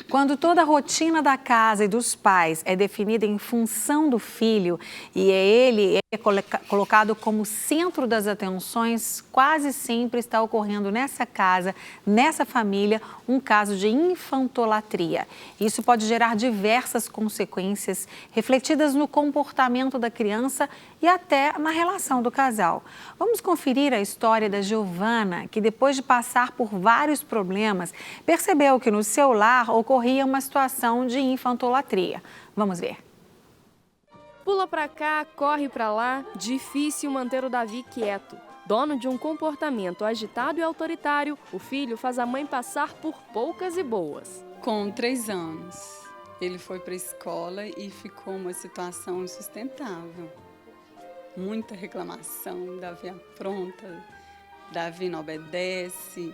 Quando toda a rotina da casa e dos pais é definida em função do filho e ele é colocado como centro das atenções, quase sempre está ocorrendo nessa casa, nessa família, um caso de infantolatria. Isso pode gerar diversas consequências refletidas no comportamento da criança e até na relação do casal. Vamos conferir a história da Giovana, que depois de passar por vários problemas, percebeu que no seu lar ocorria uma situação de infantolatria. Vamos ver. Pula pra cá, corre pra lá, difícil manter o Davi quieto. Dono de um comportamento agitado e autoritário, o filho faz a mãe passar por poucas e boas. Com 3 anos, ele foi para a escola e ficou uma situação insustentável. Muita reclamação, Davi apronta, Davi não obedece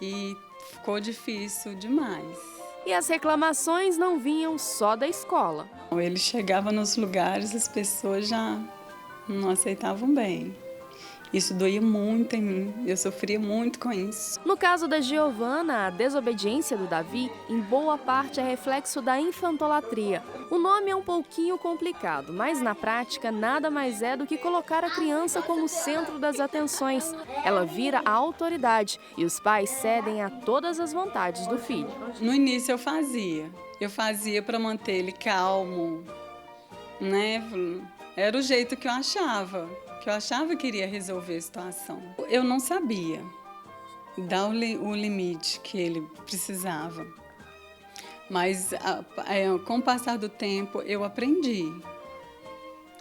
e ficou difícil demais. E as reclamações não vinham só da escola. Ele chegava nos lugares, as pessoas já não aceitavam bem. Isso doía muito em mim, eu sofria muito com isso. No caso da Giovana, a desobediência do Davi, em boa parte, é reflexo da infantolatria. O nome é um pouquinho complicado, mas na prática nada mais é do que colocar a criança como centro das atenções. Ela vira a autoridade e os pais cedem a todas as vontades do filho. No início eu fazia para manter ele calmo, né? Era o jeito que eu achava que iria resolver a situação. Eu não sabia dar o limite que ele precisava, mas com o passar do tempo eu aprendi.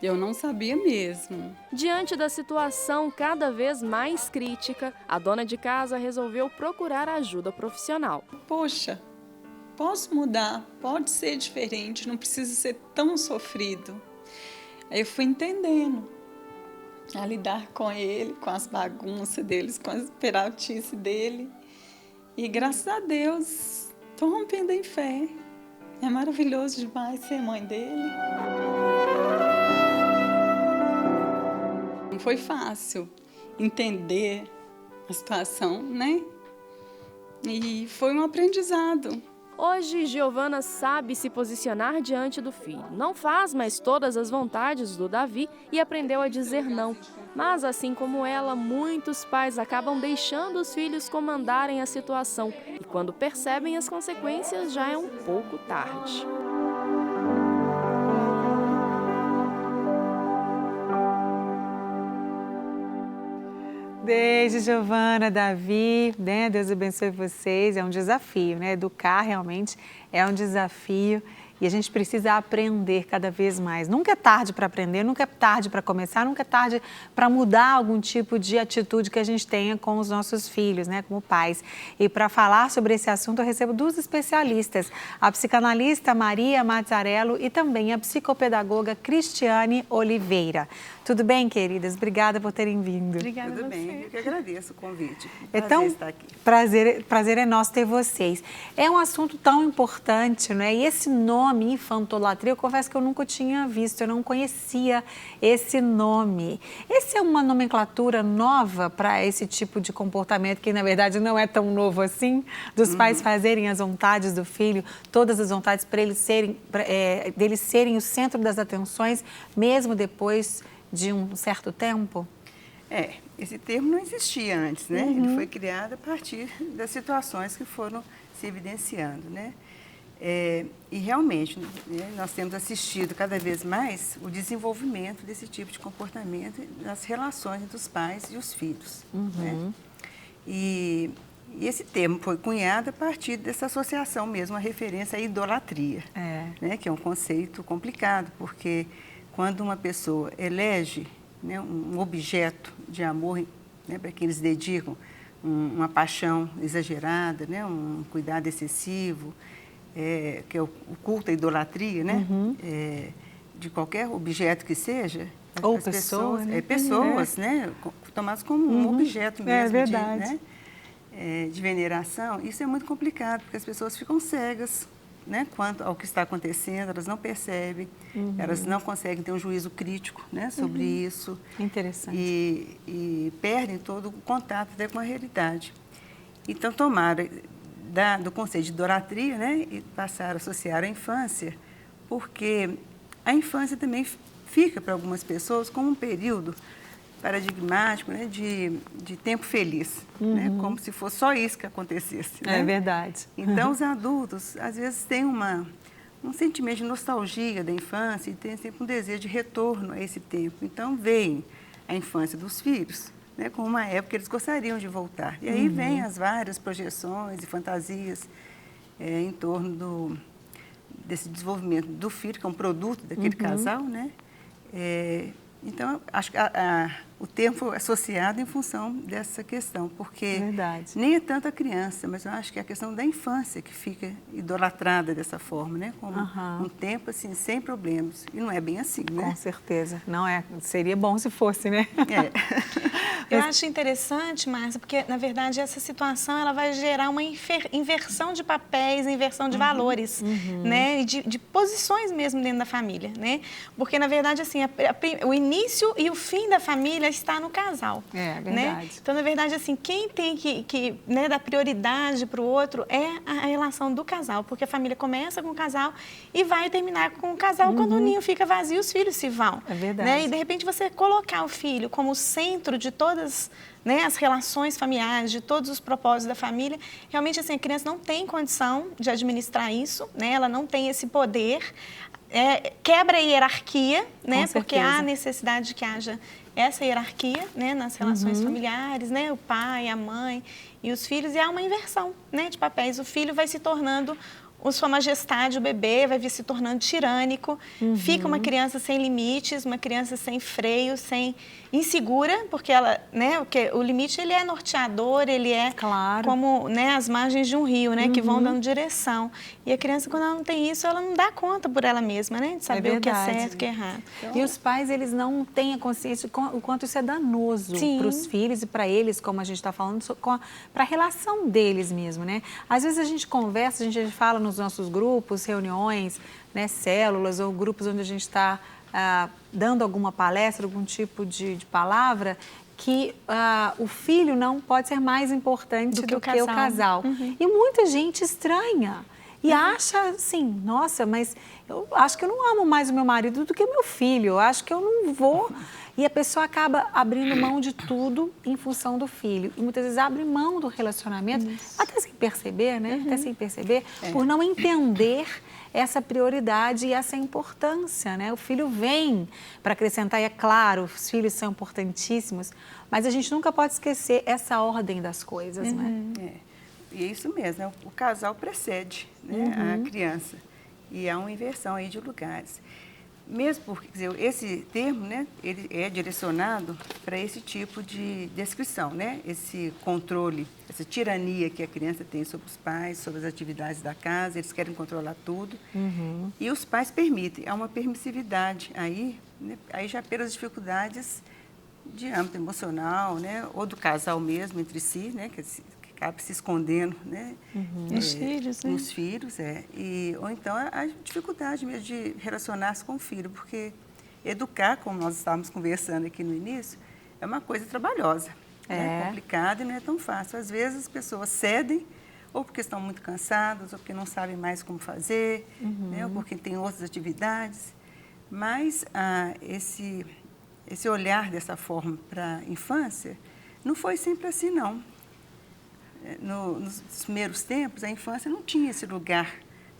Eu não sabia mesmo. Diante da situação cada vez mais crítica, a dona de casa resolveu procurar ajuda profissional. Poxa, posso mudar, pode ser diferente, não precisa ser tão sofrido. Aí eu fui entendendo a lidar com ele, com as bagunças deles, com as peraltices dele. E graças a Deus, estou rompendo em fé. É maravilhoso demais ser mãe dele. Não foi fácil entender a situação, né? E foi um aprendizado. Hoje, Giovana sabe se posicionar diante do filho. Não faz mais todas as vontades do Davi e aprendeu a dizer não. Mas, assim como ela, muitos pais acabam deixando os filhos comandarem a situação. E quando percebem as consequências, já é um pouco tarde. Beijo, Giovana, Davi, né? Deus abençoe vocês. É um desafio, né? Educar realmente é um desafio e a gente precisa aprender cada vez mais. Nunca é tarde para aprender, nunca é tarde para começar, nunca é tarde para mudar algum tipo de atitude que a gente tenha com os nossos filhos, né? Como pais. E para falar sobre esse assunto, eu recebo 2 especialistas, a psicanalista Maria Mazzarello e também a psicopedagoga Cristiane Oliveira. Tudo bem, queridas? Obrigada por terem vindo. Obrigada a você. Tudo bem, eu que agradeço o convite. Então, estar aqui. Prazer é nosso ter vocês. É um assunto tão importante, né? E esse nome, infantolatria, eu confesso que eu nunca tinha visto, eu não conhecia esse nome. Essa é uma nomenclatura nova para esse tipo de comportamento, que na verdade não é tão novo assim, dos pais fazerem as vontades do filho, todas as vontades para eles deles serem o centro das atenções, mesmo depois de um certo tempo? Esse termo não existia antes, né? Ele foi criado a partir das situações que foram se evidenciando, né? E realmente, né, nós temos assistido cada vez mais o desenvolvimento desse tipo de comportamento nas relações entre os pais e os filhos, né? E esse termo foi cunhado a partir dessa associação mesmo, a referência à idolatria, né? Que é um conceito complicado, porque quando uma pessoa elege, né, um objeto de amor, né, para que eles dedicam uma paixão exagerada, né, um cuidado excessivo, que é o culto à idolatria, né, de qualquer objeto que seja. Ou pessoas, né? Pessoas, né, tomadas como um objeto mesmo verdade. de veneração. Isso é muito complicado, porque as pessoas ficam cegas, né, quanto ao que está acontecendo, elas não percebem, elas não conseguem ter um juízo crítico, né, sobre isso. Interessante. E perdem todo o contato até com a realidade. Então, tomara, do conceito de idolatria, né, e passaram a associar a infância, porque a infância também fica para algumas pessoas como um período paradigmático, né, de tempo feliz, né, como se fosse só isso que acontecesse. Né? É verdade. Então, os adultos, às vezes, têm um sentimento de nostalgia da infância e tem sempre um desejo de retorno a esse tempo. Então, veem a infância dos filhos, né, como uma época que eles gostariam de voltar. E aí vem as várias projeções e fantasias em torno desse desenvolvimento do filho, que é um produto daquele casal, né? Então, acho que o tempo foi associado em função dessa questão, porque nem é tanto a criança, mas eu acho que é a questão da infância que fica idolatrada dessa forma, né? Como um tempo assim, sem problemas. E não é bem assim, né? Com certeza. Não é. Seria bom se fosse, né? Eu acho interessante, Márcia, porque, na verdade, essa situação ela vai gerar uma inversão de papéis, inversão de valores, né? E de posições mesmo dentro da família, né? Porque, na verdade, assim, o início e o fim da família está no casal. É verdade. Né? Então, na verdade, assim, quem tem que né, dar prioridade para o outro é a relação do casal, porque a família começa com o casal e vai terminar com o casal quando o ninho fica vazio, os filhos se vão. É verdade. Né? E, de repente, você colocar o filho como centro de todas, né, as relações familiares, de todos os propósitos da família, realmente, assim, a criança não tem condição de administrar isso, né? Ela não tem esse poder, quebra a hierarquia, né? Porque há necessidade de que haja essa hierarquia, né, nas relações familiares, né, o pai, a mãe e os filhos, e há uma inversão, né, de papéis. O filho vai se tornando sua majestade, o bebê vai se tornando tirânico, fica uma criança sem limites, uma criança sem freio, insegura, porque ela, né, o limite ele é norteador, ele é como, né, as margens de um rio, né, que vão dando direção. E a criança, quando ela não tem isso, ela não dá conta por ela mesma, né, de saber o que é certo e o que é errado. Então, e os pais, eles não têm a consciência de o quanto isso é danoso para os filhos e para eles, como a gente está falando, para a relação deles mesmo, né? Às vezes a gente conversa, a gente fala nos nossos grupos, reuniões, né, células ou grupos onde a gente está dando alguma palestra, algum tipo de palavra, que o filho não pode ser mais importante do que o casal. E muita gente estranha e acha assim, nossa, mas eu acho que eu não amo mais o meu marido do que o meu filho, eu acho que eu não vou. E a pessoa acaba abrindo mão de tudo em função do filho. E muitas vezes abre mão do relacionamento, até sem perceber, né? Até sem perceber, por não entender essa prioridade e essa importância, né? O filho vem para acrescentar, e é claro, os filhos são importantíssimos, mas a gente nunca pode esquecer essa ordem das coisas, né? E é isso mesmo, né? O casal precede, né, a criança. E há uma inversão aí de lugares. Mesmo porque, quer dizer, esse termo, né, ele é direcionado para esse tipo de descrição, né? Esse controle, essa tirania que a criança tem sobre os pais, sobre as atividades da casa, eles querem controlar tudo. E os pais permitem, há uma permissividade aí, né, aí já pelas dificuldades de âmbito emocional, né, ou do casal mesmo entre si, né, que acaba se escondendo, né? Nos filhos, né? Nos filhos, ou então a dificuldade mesmo de relacionar-se com o filho, porque educar, como nós estávamos conversando aqui no início, é uma coisa trabalhosa, é complicada e não é tão fácil. Às vezes as pessoas cedem, ou porque estão muito cansadas, ou porque não sabem mais como fazer, né? Ou porque têm outras atividades. Mas esse olhar dessa forma para a infância não foi sempre assim, não. Nos primeiros tempos, a infância não tinha esse lugar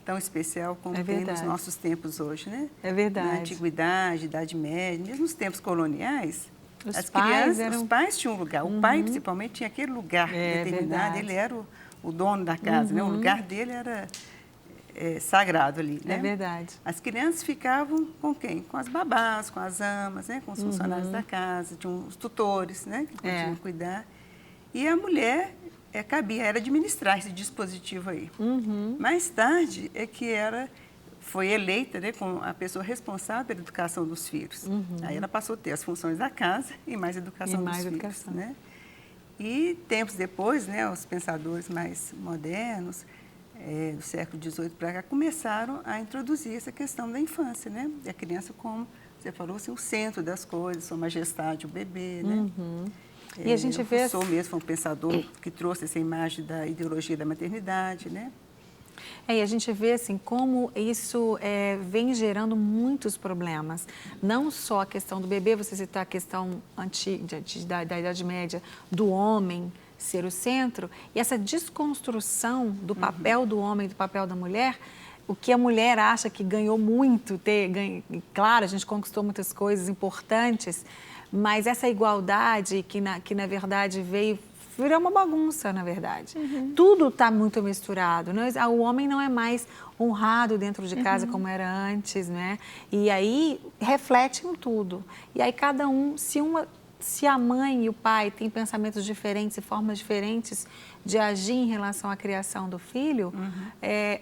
tão especial como tem nos nossos tempos hoje, né? É verdade. Na antiguidade, Idade Média, mesmo nos tempos coloniais, as crianças, os pais tinham um lugar. O pai, principalmente, tinha aquele lugar determinado. Ele era o dono da casa, né? O lugar dele era sagrado ali, né? É verdade. As crianças ficavam com quem? Com as babás, com as amas, né? Com os funcionários da casa, tinham os tutores, né? Que podiam cuidar. E a mulher era administrar esse dispositivo aí. Mais tarde é que foi eleita, né, como a pessoa responsável pela educação dos filhos. Aí ela passou a ter as funções da casa e mais educação dos filhos. Né? E tempos depois, né, os pensadores mais modernos, do século XVIII para cá, começaram a introduzir essa questão da infância, né? E a criança, como você falou, assim, o centro das coisas, sua majestade, o bebê, né? E a gente vê... Rousseau mesmo foi um pensador que trouxe essa imagem da ideologia da maternidade, né? E a gente vê assim, como isso vem gerando muitos problemas. Não só a questão do bebê, você citar a questão da Idade Média, do homem ser o centro, e essa desconstrução do papel do homem e do papel da mulher, o que a mulher acha que ganhou muito, claro, a gente conquistou muitas coisas importantes, mas essa igualdade que na verdade virou uma bagunça, na verdade. Tudo está muito misturado. O homem não é mais honrado dentro de casa como era antes, né? E aí reflete em tudo. E aí cada um, se a mãe e o pai têm pensamentos diferentes e formas diferentes de agir em relação à criação do filho,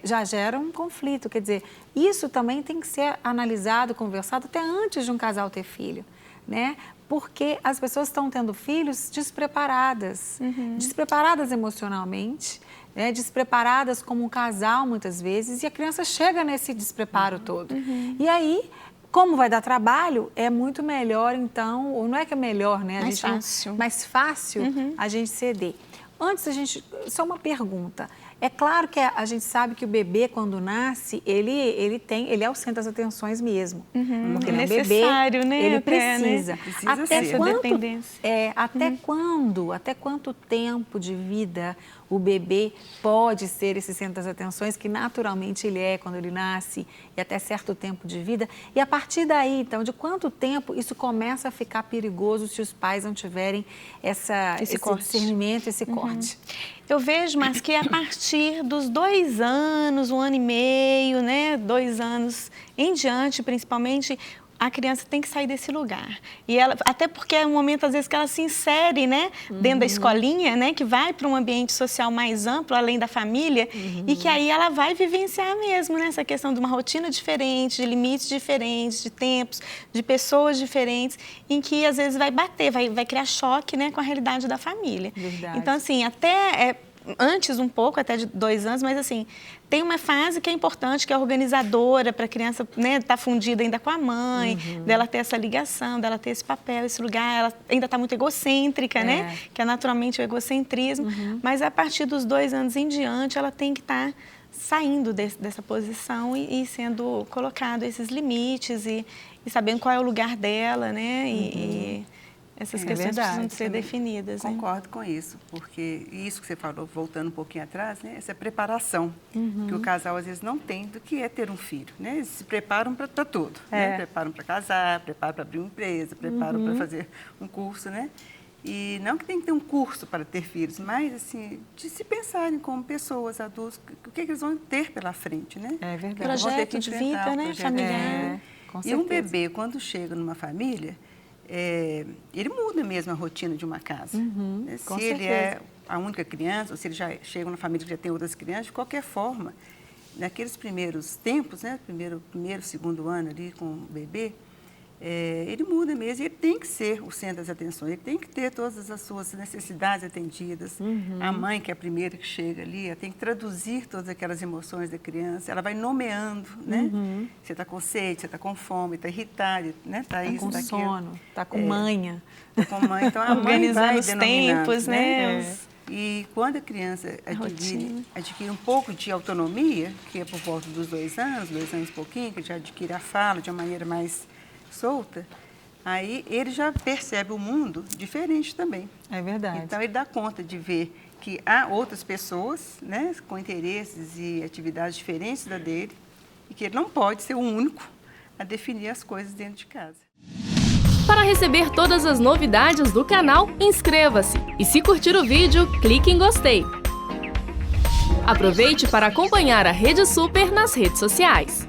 já gera um conflito. Quer dizer, isso também tem que ser analisado, conversado até antes de um casal ter filho, né? Porque as pessoas estão tendo filhos despreparadas, despreparadas emocionalmente, né? Despreparadas como um casal muitas vezes, e a criança chega nesse despreparo todo. E aí, como vai dar trabalho, é muito melhor então, ou não é que é melhor, né? Mais fácil a gente ceder. Antes, só uma pergunta. É claro que a gente sabe que o bebê, quando nasce, ele é o centro das atenções mesmo. Porque é necessário, bebê, né? ele até, precisa. Né? Até quanto tempo de vida o bebê pode ser esse centro das atenções, que naturalmente ele é quando ele nasce, e até certo tempo de vida. E a partir daí, então, de quanto tempo isso começa a ficar perigoso se os pais não tiverem esse discernimento, esse corte? Eu vejo, mas que a partir dos 2 anos, 1 ano e meio, né, 2 anos em diante, principalmente, a criança tem que sair desse lugar. E ela, até porque é um momento, às vezes, que ela se insere, né, dentro da escolinha, né, que vai para um ambiente social mais amplo, além da família, e que aí ela vai vivenciar mesmo, né, essa questão de uma rotina diferente, de limites diferentes, de tempos, de pessoas diferentes, em que, às vezes, vai bater, vai criar choque, né, com a realidade da família. Verdade. Então, assim, até... antes um pouco, até de 2 anos, mas assim, tem uma fase que é importante, que é organizadora, para a criança, né, estar fundida ainda com a mãe, dela ter essa ligação, dela ter esse papel, esse lugar, ela ainda está muito egocêntrica, né, que é naturalmente o egocentrismo, mas a partir dos 2 anos em diante, ela tem que estar saindo dessa posição e sendo colocado esses limites e sabendo qual é o lugar dela, né, e essas questões precisam de ser definidas. Concordo com isso, porque isso que você falou, voltando um pouquinho atrás, né, essa preparação que o casal às vezes não tem do que é ter um filho, né? Eles se preparam para tudo, né? Preparam para casar, preparam para abrir uma empresa, preparam para fazer um curso, né? E não que tem que ter um curso para ter filhos, mas assim, de se pensarem como pessoas adultas, o que eles vão ter pela frente, né? É verdade. Projeto de vida, né? Familiar. E um bebê, quando chega numa família, ele muda mesmo a rotina de uma casa. Se ele é a única criança, ou se ele já chega numa família que já tem outras crianças, de qualquer forma, naqueles primeiros tempos, né, primeiro, segundo ano ali com o bebê, ele muda mesmo, e ele tem que ser o centro das atenções, ele tem que ter todas as suas necessidades atendidas. A mãe, que é a primeira que chega ali, ela tem que traduzir todas aquelas emoções da criança, ela vai nomeando, né? Você está com sede, você está com fome, está irritado, né? Está com tá sono, está com manha. Está com manha, então a mãe organizando vai os tempos, né? E quando a criança adquire um pouco de autonomia, que é por volta dos 2 anos e pouquinho, que já adquire a fala de uma maneira mais solta, aí ele já percebe o mundo diferente também. É verdade. Então ele dá conta de ver que há outras pessoas, né, com interesses e atividades diferentes da dele, e que ele não pode ser o único a definir as coisas dentro de casa. Para receber todas as novidades do canal, inscreva-se e, se curtir o vídeo, clique em gostei. Aproveite para acompanhar a Rede Super nas redes sociais.